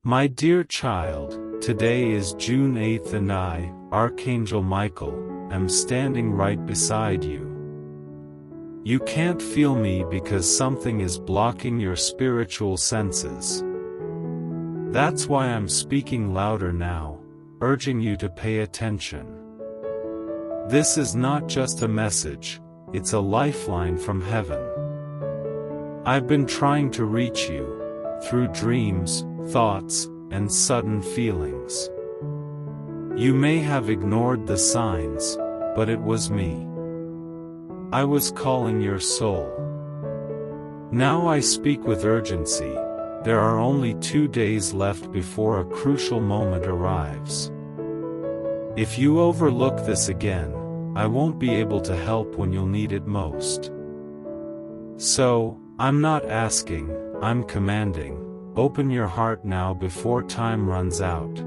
My dear child, today is June 8th and I, Archangel Michael, am standing right beside you. You can't feel me because something is blocking your spiritual senses. That's why I'm speaking louder now, urging you to pay attention. This is not just a message, it's a lifeline from heaven. I've been trying to reach you, through dreams, thoughts, and sudden feelings. You may have ignored the signs, but it was me. I was calling your soul. Now I speak with urgency. There are only 2 days left before a crucial moment arrives. If you overlook this again, I won't be able to help when you'll need it most. So, I'm not asking, I'm commanding. Open your heart now before time runs out.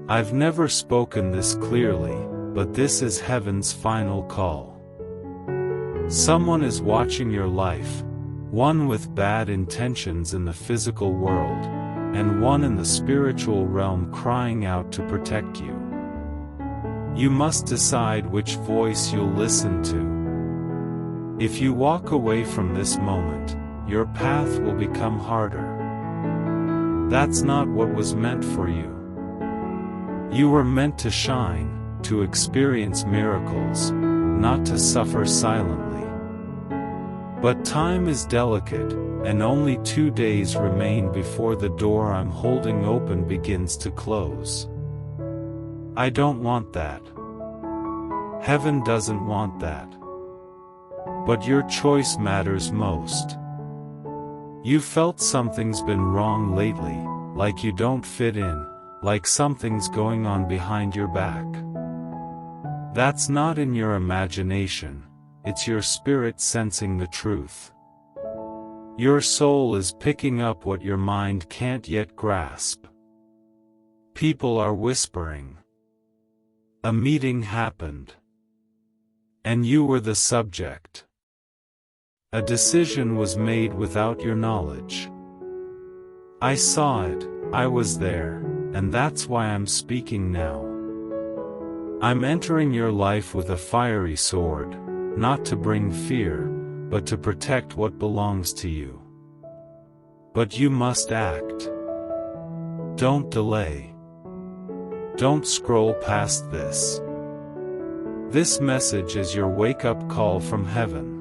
I've never spoken this clearly, but this is heaven's final call. Someone is watching your life, one with bad intentions in the physical world, and one in the spiritual realm crying out to protect you. You must decide which voice you'll listen to. If you walk away from this moment, your path will become harder. That's not what was meant for you. You were meant to shine, to experience miracles, not to suffer silently. But time is delicate, and only 2 days remain before the door I'm holding open begins to close. I don't want that. Heaven doesn't want that. But your choice matters most. You felt something's been wrong lately, like you don't fit in, like something's going on behind your back. That's not in your imagination, it's your spirit sensing the truth. Your soul is picking up what your mind can't yet grasp. People are whispering. A meeting happened. And you were the subject. A decision was made without your knowledge. I saw it, I was there, and that's why I'm speaking now. I'm entering your life with a fiery sword, not to bring fear, but to protect what belongs to you. But you must act. Don't delay. Don't scroll past this. This message is your wake-up call from heaven.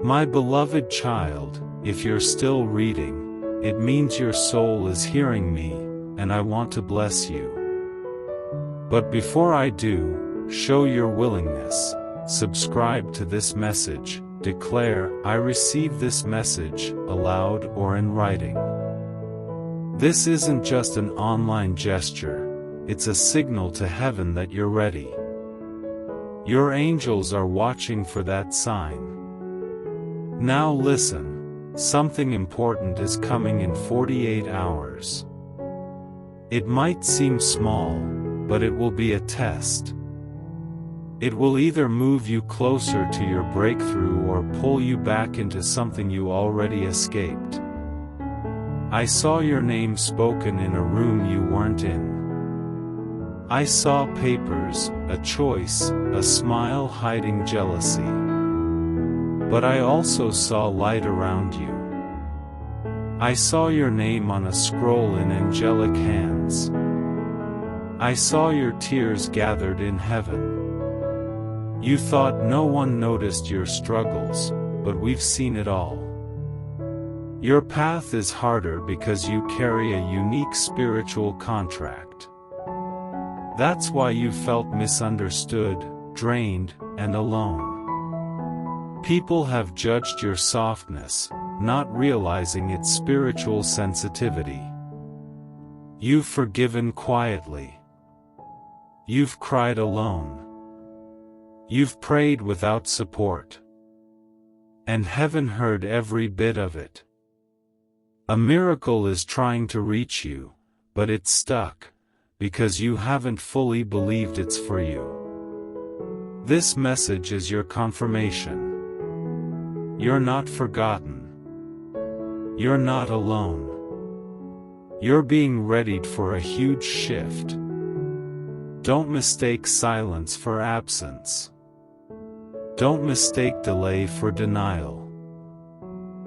My beloved child, if you're still reading, it means your soul is hearing me, and I want to bless you. But before I do, show your willingness. Subscribe to this message, declare, I receive this message, aloud or in writing. This isn't just an online gesture, it's a signal to heaven that you're ready. Your angels are watching for that sign. Now listen, something important is coming in 48 hours. It might seem small, but it will be a test. It will either move you closer to your breakthrough or pull you back into something you already escaped. I saw your name spoken in a room you weren't in. I saw papers, a choice, a smile hiding jealousy. But I also saw light around you. I saw your name on a scroll in angelic hands. I saw your tears gathered in heaven. You thought no one noticed your struggles, but we've seen it all. Your path is harder because you carry a unique spiritual contract. That's why you felt misunderstood, drained, and alone. People have judged your softness, not realizing its spiritual sensitivity. You've forgiven quietly. You've cried alone. You've prayed without support. And heaven heard every bit of it. A miracle is trying to reach you, but it's stuck, because you haven't fully believed it's for you. This message is your confirmation. You're not forgotten. You're not alone. You're being readied for a huge shift. Don't mistake silence for absence. Don't mistake delay for denial.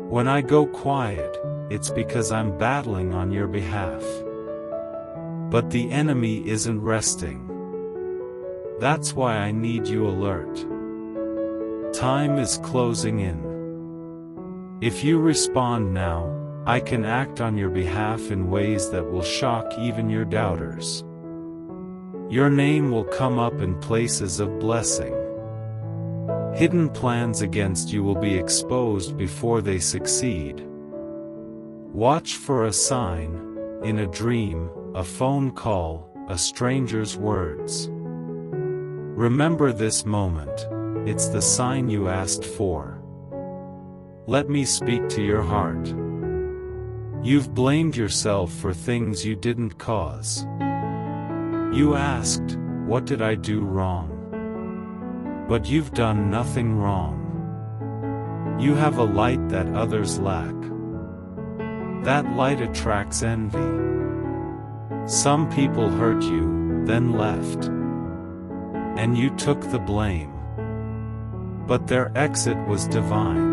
When I go quiet, it's because I'm battling on your behalf. But the enemy isn't resting. That's why I need you alert. Time is closing in. If you respond now, I can act on your behalf in ways that will shock even your doubters. Your name will come up in places of blessing. Hidden plans against you will be exposed before they succeed. Watch for a sign, in a dream, a phone call, a stranger's words. Remember this moment, it's the sign you asked for. Let me speak to your heart. You've blamed yourself for things you didn't cause. You asked, what did I do wrong? But you've done nothing wrong. You have a light that others lack. That light attracts envy. Some people hurt you, then left. And you took the blame. But their exit was divine.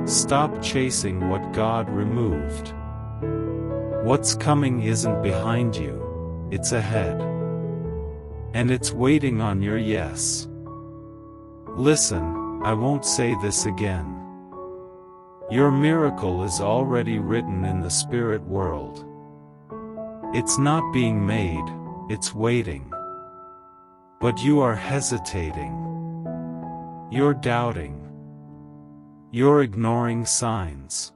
Stop chasing what God removed. What's coming isn't behind you, it's ahead. And it's waiting on your yes. Listen, I won't say this again. Your miracle is already written in the spirit world. It's not being made, it's waiting. But you are hesitating. You're doubting. You're ignoring signs.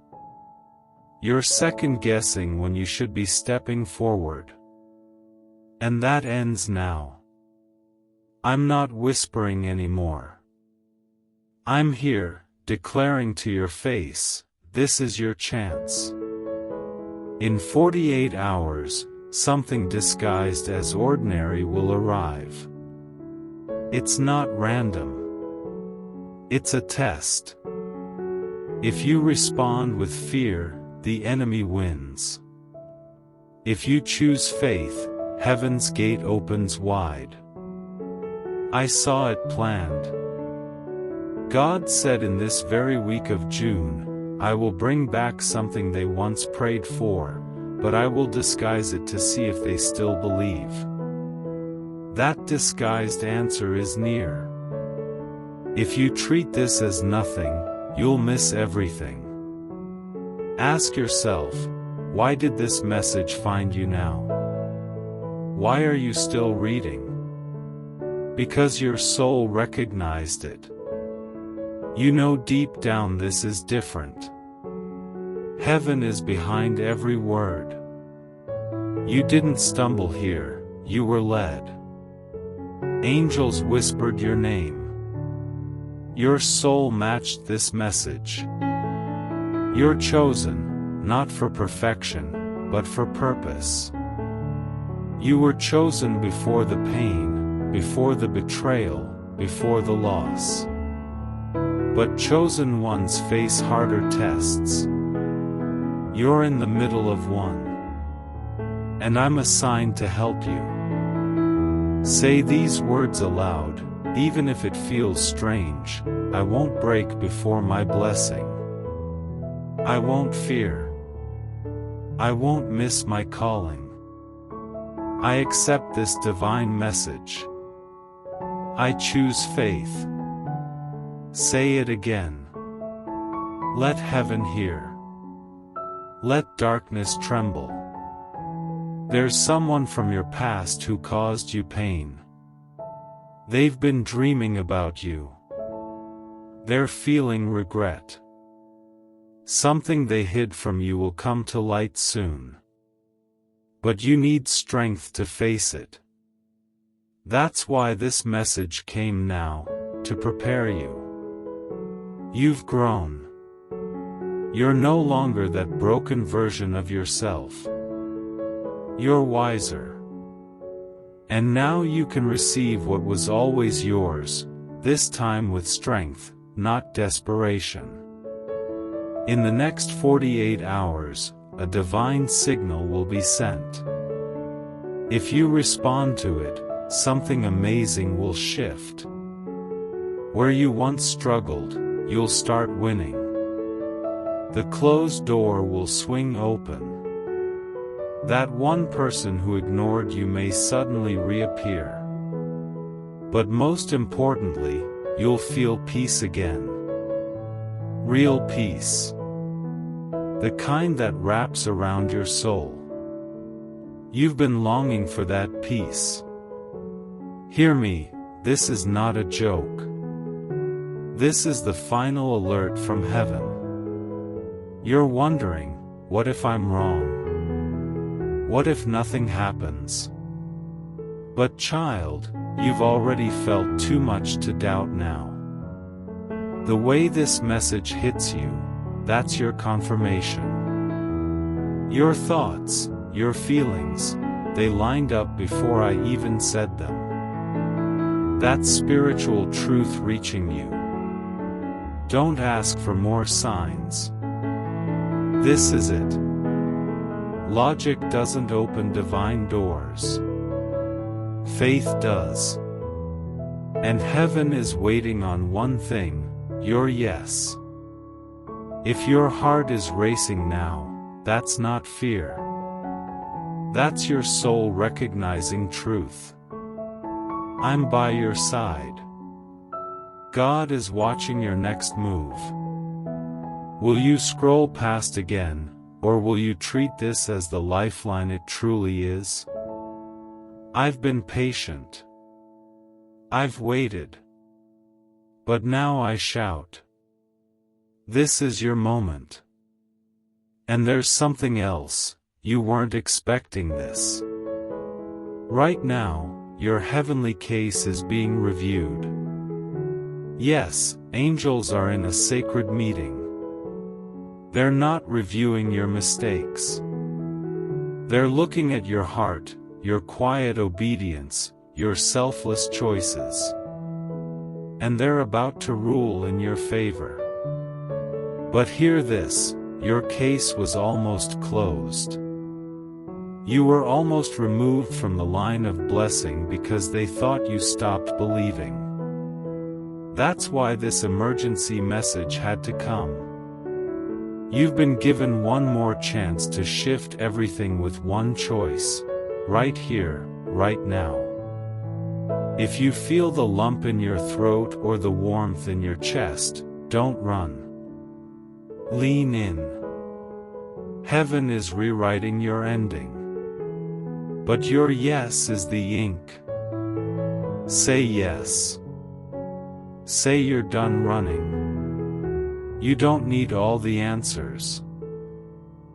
You're second-guessing when you should be stepping forward. And that ends now. I'm not whispering anymore. I'm here, declaring to your face, this is your chance. In 48 hours, something disguised as ordinary will arrive. It's not random. It's a test. If you respond with fear, the enemy wins. If you choose faith, heaven's gate opens wide. I saw it planned. God said in this very week of June, I will bring back something they once prayed for, but I will disguise it to see if they still believe. That disguised answer is near. If you treat this as nothing, you'll miss everything. Ask yourself, why did this message find you now? Why are you still reading? Because your soul recognized it. You know deep down this is different. Heaven is behind every word. You didn't stumble here, you were led. Angels whispered your name. Your soul matched this message. You're chosen, not for perfection, but for purpose. You were chosen before the pain, before the betrayal, before the loss. But chosen ones face harder tests. You're in the middle of one. And I'm assigned to help you. Say these words aloud, even if it feels strange. I won't break before my blessing. I won't fear. I won't miss my calling. I accept this divine message. I choose faith. Say it again. Let heaven hear. Let darkness tremble. There's someone from your past who caused you pain. They've been dreaming about you. They're feeling regret. Something they hid from you will come to light soon. But you need strength to face it. That's why this message came now, to prepare you. You've grown. You're no longer that broken version of yourself. You're wiser. And now you can receive what was always yours, this time with strength, not desperation. In the next 48 hours, a divine signal will be sent. If you respond to it, something amazing will shift. Where you once struggled, you'll start winning. The closed door will swing open. That one person who ignored you may suddenly reappear. But most importantly, you'll feel peace again. Real peace. The kind that wraps around your soul. You've been longing for that peace. Hear me, this is not a joke. This is the final alert from heaven. You're wondering, what if I'm wrong? What if nothing happens? But child, you've already felt too much to doubt now. The way this message hits you, that's your confirmation. Your thoughts, your feelings, they lined up before I even said them. That's spiritual truth reaching you. Don't ask for more signs. This is it. Logic doesn't open divine doors. Faith does. And heaven is waiting on one thing, your yes. If your heart is racing now, that's not fear. That's your soul recognizing truth. I'm by your side. God is watching your next move. Will you scroll past again, or will you treat this as the lifeline it truly is? I've been patient. I've waited. But now I shout. This is your moment. And there's something else, you weren't expecting this. Right now, your heavenly case is being reviewed. Yes, angels are in a sacred meeting. They're not reviewing your mistakes. They're looking at your heart, your quiet obedience, your selfless choices. And they're about to rule in your favor. But hear this, your case was almost closed. You were almost removed from the line of blessing because they thought you stopped believing. That's why this emergency message had to come. You've been given one more chance to shift everything with one choice, right here, right now. If you feel the lump in your throat or the warmth in your chest, don't run. Lean in. Heaven is rewriting your ending. But your yes is the ink. Say yes. Say you're done running. You don't need all the answers.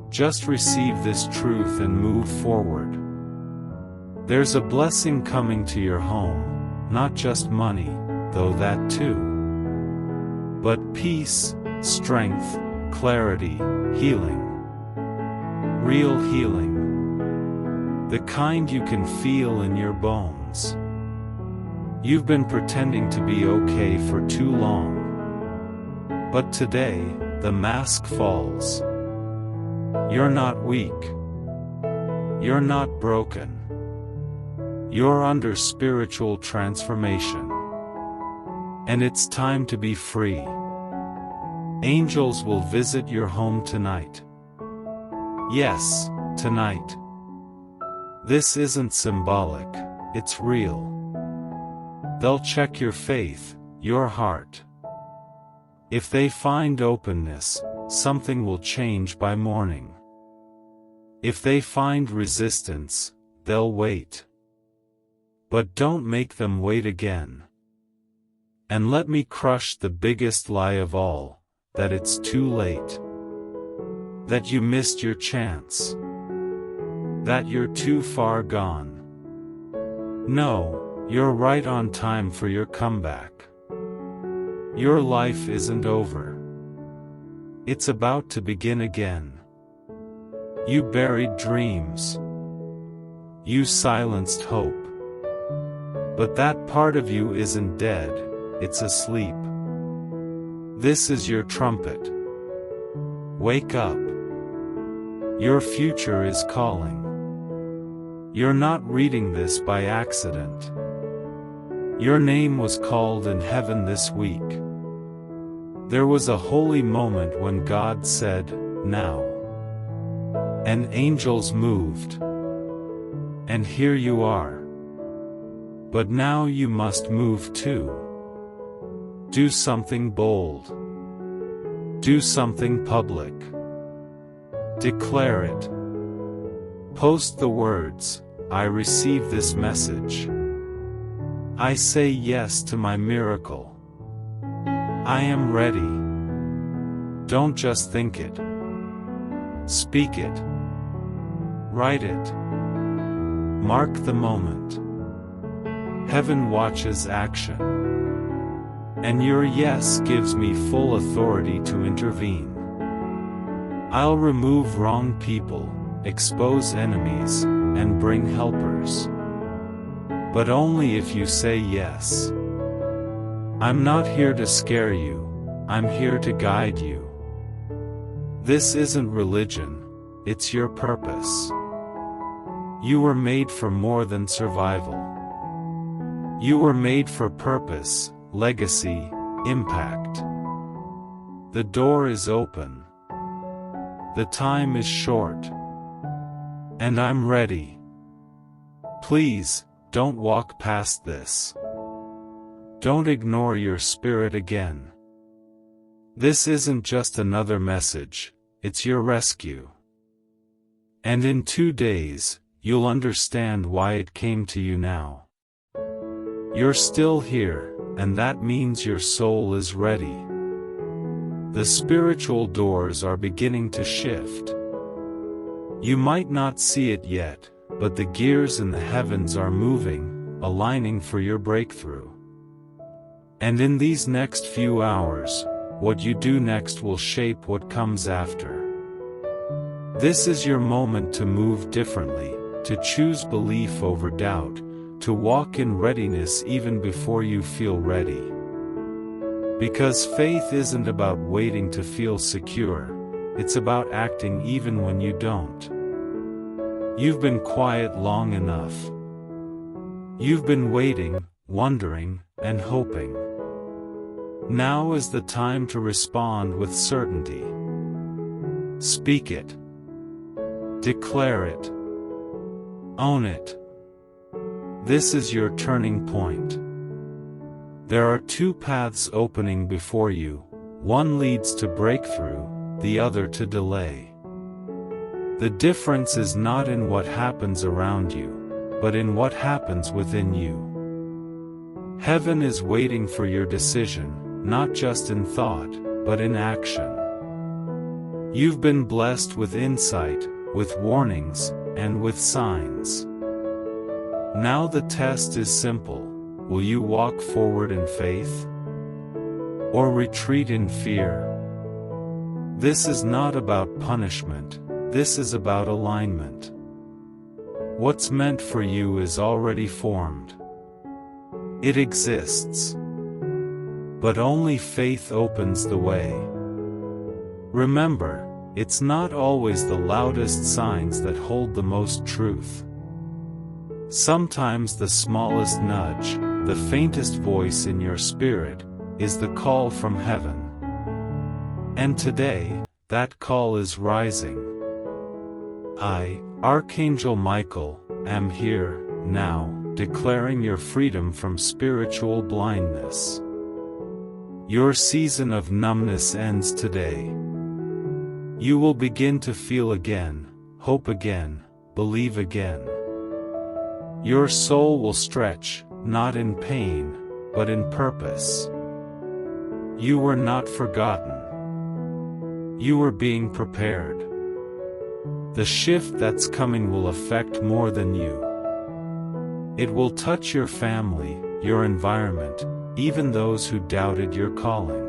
Just receive this truth and move forward. There's a blessing coming to your home, not just money, though that too. But peace, strength, clarity, healing. Real healing. The kind you can feel in your bones. You've been pretending to be okay for too long. But today, the mask falls. You're not weak. You're not broken. You're under spiritual transformation. And it's time to be free. Angels will visit your home tonight. Yes, tonight. This isn't symbolic, it's real. They'll check your faith, your heart. If they find openness, something will change by morning. If they find resistance, they'll wait. But don't make them wait again. And let me crush the biggest lie of all, that it's too late. That you missed your chance. That you're too far gone. No, you're right on time for your comeback. Your life isn't over. It's about to begin again. You buried dreams. You silenced hope. But that part of you isn't dead, it's asleep. This is your trumpet. Wake up. Your future is calling. You're not reading this by accident. Your name was called in heaven this week. There was a holy moment when God said, "Now." And angels moved. And here you are. But now you must move too. Do something bold. Do something public. Declare it. Post the words, "I receive this message. I say yes to my miracle. I am ready." Don't just think it. Speak it. Write it. Mark the moment. Heaven watches action. And your yes gives me full authority to intervene. I'll remove wrong people, expose enemies, and bring helpers. But only if you say yes. I'm not here to scare you, I'm here to guide you. This isn't religion, it's your purpose. You were made for more than survival. You were made for purpose, legacy, impact. The door is open. The time is short. And I'm ready. Please, don't walk past this. Don't ignore your spirit again. This isn't just another message, it's your rescue. And in 2 days, you'll understand why it came to you now. You're still here, and that means your soul is ready. The spiritual doors are beginning to shift. You might not see it yet, but the gears in the heavens are moving, aligning for your breakthrough. And in these next few hours, what you do next will shape what comes after. This is your moment to move differently, to choose belief over doubt, to walk in readiness even before you feel ready. Because faith isn't about waiting to feel secure, it's about acting even when you don't. You've been quiet long enough. You've been waiting, wondering, and hoping. Now is the time to respond with certainty. Speak it. Declare it. Own it. This is your turning point. There are 2 paths opening before you, one leads to breakthrough, the other to delay. The difference is not in what happens around you, but in what happens within you. Heaven is waiting for your decision, not just in thought, but in action. You've been blessed with insight, with warnings, and with signs. Now the test is simple. Will you walk forward in faith? Or retreat in fear? This is not about punishment, this is about alignment. What's meant for you is already formed. It exists. But only faith opens the way. Remember, it's not always the loudest signs that hold the most truth. Sometimes the smallest nudge, the faintest voice in your spirit, is the call from heaven. And today, that call is rising. I, Archangel Michael, am here, now, declaring your freedom from spiritual blindness. Your season of numbness ends today. You will begin to feel again, hope again, believe again. Your soul will stretch, not in pain, but in purpose. You were not forgotten. You were being prepared. The shift that's coming will affect more than you. It will touch your family, your environment, even those who doubted your calling.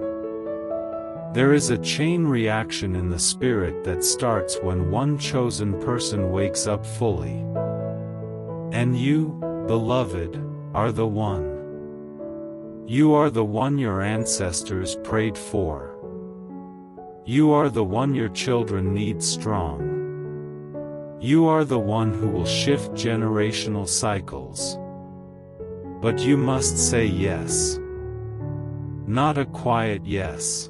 There is a chain reaction in the spirit that starts when one chosen person wakes up fully. And you, beloved, are the one. You are the one your ancestors prayed for. You are the one your children need strong. You are the one who will shift generational cycles. But you must say yes. Not a quiet yes.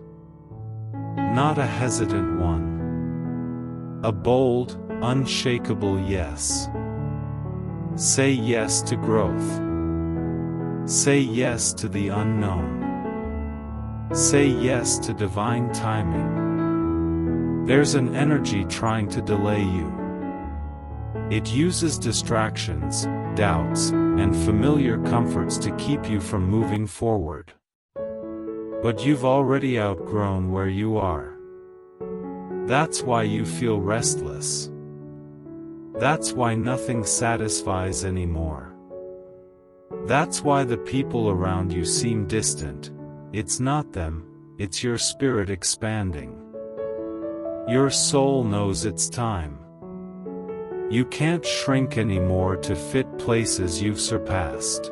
Not a hesitant one. A bold, unshakable yes. Say yes to growth. Say yes to the unknown. Say yes to divine timing. There's an energy trying to delay you. It uses distractions, doubts, and familiar comforts to keep you from moving forward. But you've already outgrown where you are. That's why you feel restless. That's why nothing satisfies anymore. That's why the people around you seem distant. It's not them, it's your spirit expanding. Your soul knows it's time. You can't shrink anymore to fit places you've surpassed.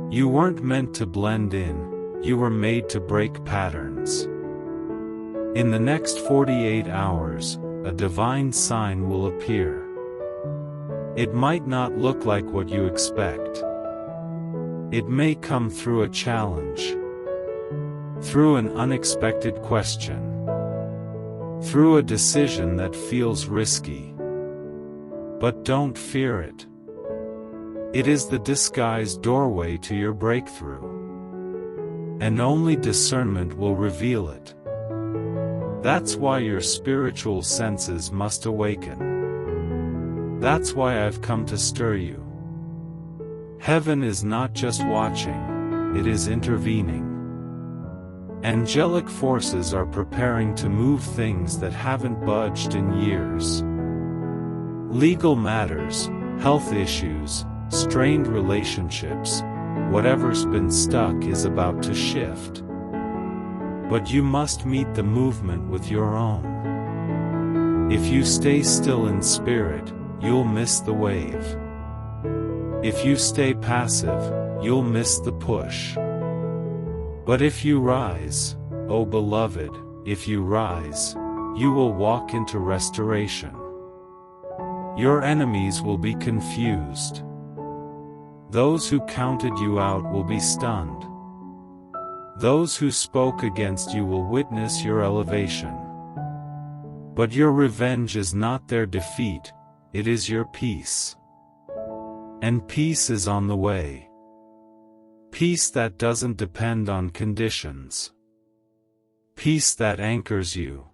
You weren't meant to blend in, you were made to break patterns. In the next 48 hours, a divine sign will appear. It might not look like what you expect. It may come through a challenge, through an unexpected question, through a decision that feels risky. But don't fear it. It is the disguised doorway to your breakthrough. And only discernment will reveal it. That's why your spiritual senses must awaken. That's why I've come to stir you. Heaven is not just watching, it is intervening. Angelic forces are preparing to move things that haven't budged in years. Legal matters, health issues, strained relationships, whatever's been stuck is about to shift. But you must meet the movement with your own. If you stay still in spirit, you'll miss the wave. If you stay passive, you'll miss the push. But if you rise, oh beloved, if you rise, you will walk into restoration. Your enemies will be confused. Those who counted you out will be stunned. Those who spoke against you will witness your elevation. But your revenge is not their defeat, it is your peace. And peace is on the way. Peace that doesn't depend on conditions. Peace that anchors you.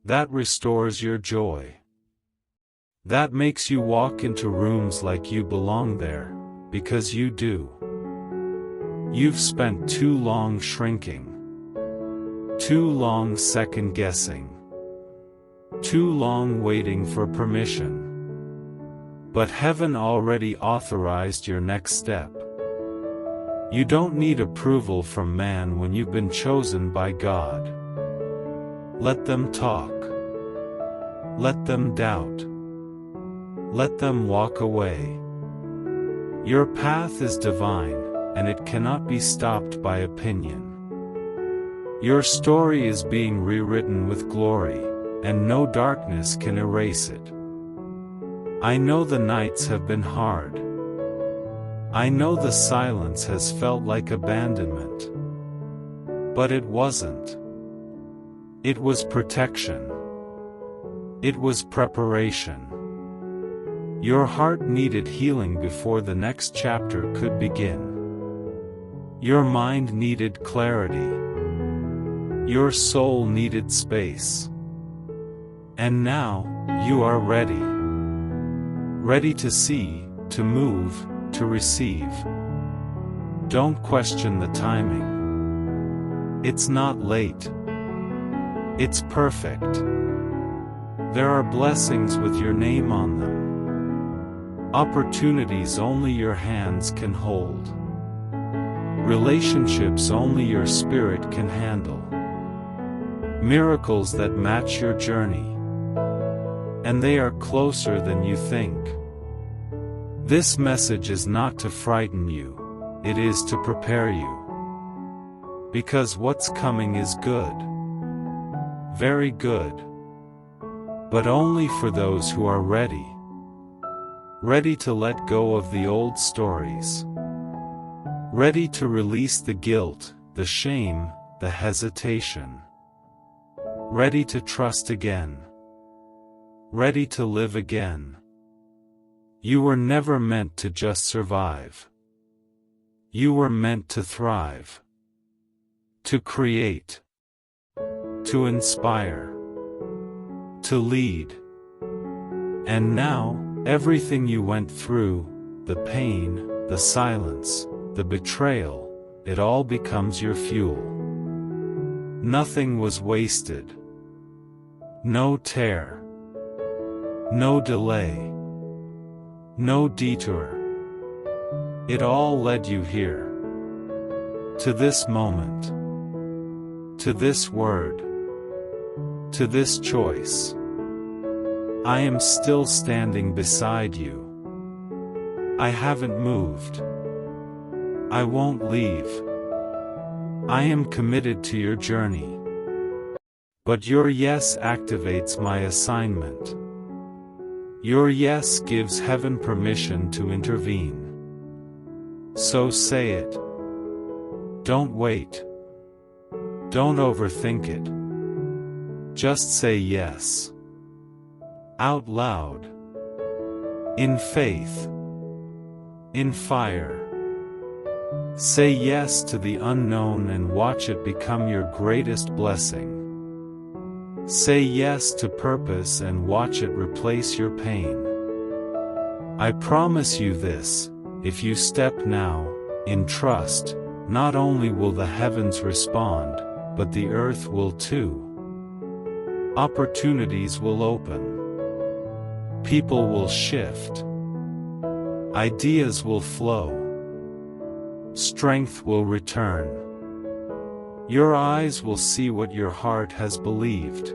That restores your joy. That makes you walk into rooms like you belong there, because you do. You've spent too long shrinking. Too long second-guessing. Too long waiting for permission. But heaven already authorized your next step. You don't need approval from man when you've been chosen by God. Let them talk. Let them doubt. Let them walk away. Your path is divine, and it cannot be stopped by opinion. Your story is being rewritten with glory, and no darkness can erase it. I know the nights have been hard. I know the silence has felt like abandonment. But it wasn't. It was protection. It was preparation. Your heart needed healing before the next chapter could begin. Your mind needed clarity. Your soul needed space. And now, you are ready. Ready to see, to move, to receive. Don't question the timing. It's not late. It's perfect. There are blessings with your name on them. Opportunities only your hands can hold. Relationships only your spirit can handle. Miracles that match your journey. And they are closer than you think. This message is not to frighten you, it is to prepare you. Because what's coming is good. Very good. but only for those who are ready. Ready to let go of the old stories. Ready to release the guilt, the shame, the hesitation. Ready to trust again. Ready to live again. You were never meant to just survive. You were meant to thrive. To create. To inspire. To lead. And now, everything you went through, the pain, the silence, the betrayal, it all becomes your fuel. Nothing was wasted. No tear. No delay. No detour. It all led you here. To this moment. To this word. To this choice. I am still standing beside you. I haven't moved. I won't leave. I am committed to your journey. But your yes activates my assignment. Your yes gives heaven permission to intervene. So say it. Don't wait. Don't overthink it. Just say yes. Out loud. In faith. In fire. Say yes to the unknown and watch it become your greatest blessing. Say yes to purpose and watch it replace your pain. I promise you this, if you step now, in trust, not only will the heavens respond, but the earth will too. Opportunities will open. People will shift. Ideas will flow. Strength will return. Your eyes will see what your heart has believed.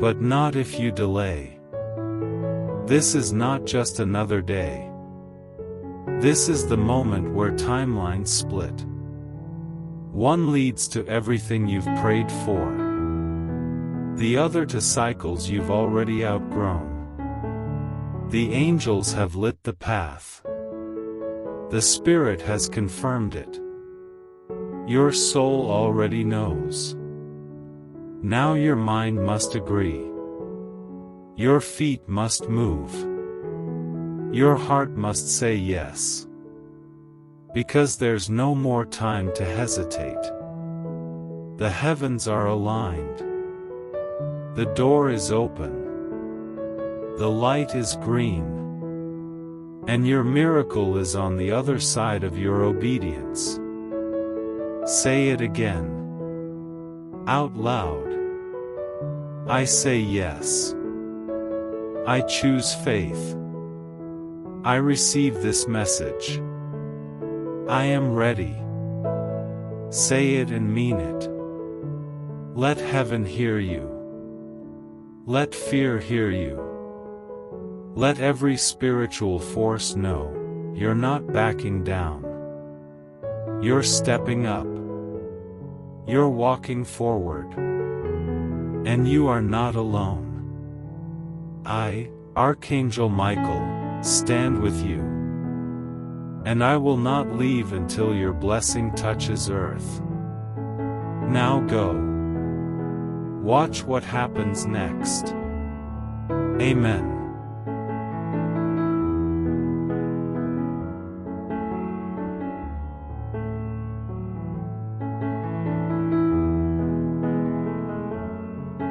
But not if you delay. This is not just another day. This is the moment where timelines split. One leads to everything you've prayed for. The other to cycles you've already outgrown. The angels have lit the path. The Spirit has confirmed it. Your soul already knows. Now your mind must agree. Your feet must move. Your heart must say yes. Because there's no more time to hesitate. The heavens are aligned. The door is open. The light is green. And your miracle is on the other side of your obedience. Say it again. Out loud. I say yes. I choose faith. I receive this message. I am ready. Say it and mean it. Let heaven hear you. Let fear hear you. Let every spiritual force know, you're not backing down. You're stepping up. You're walking forward. And you are not alone. I, Archangel Michael, stand with you. And I will not leave until your blessing touches earth. Now go. Watch what happens next. Amen.